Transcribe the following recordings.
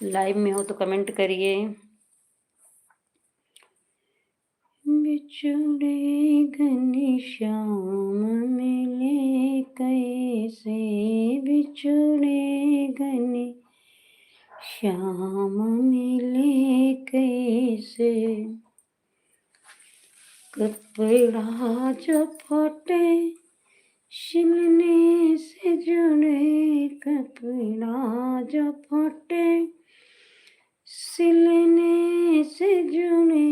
Live में हो तो कमेंट करिए। बिछड़े घनश्याम मिले कैसे, बिछड़े घनश्याम मिले कैसे, कपड़ा जो फटे सिलने से जुड़े, कपड़ा जो फटे सिलने से जुड़े,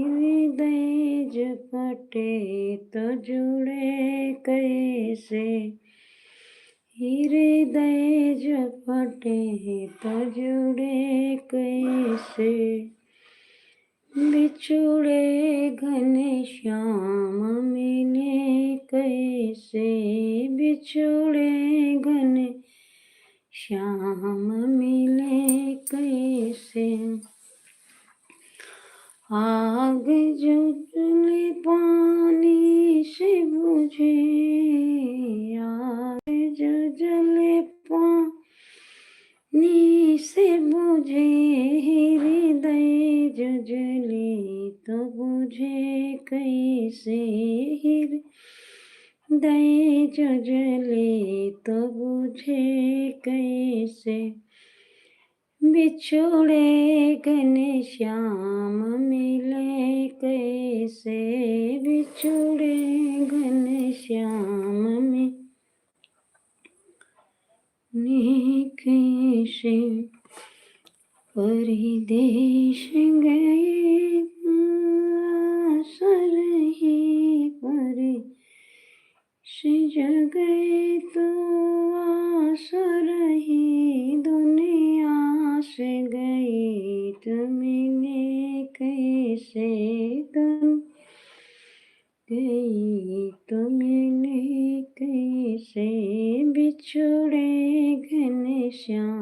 हृदय जो फटे तो जुड़े कैसे, हृदय जो फटे तो जुड़े कैसे, बिछुड़े घनश्याम मिले कैसे, बिछुड़े घनश्याम मिले कैसे, आग जो जले पानी से बुझे, आग जो जले पानी से बुझे, हृदय जो जले तो बुझे कैसे, हृदय जो जले तो बुझे कैसे, बिछुड़े घनश्याम मिले कैसे, बिछुड़े घनश्याम मिले कैसे, परदेश गए आसर ही परदेश गए तो आसर ही, दुनिया से गई तुमने कैसे, तुम गई तुमने कैसे, बिछुड़े घनश्याम।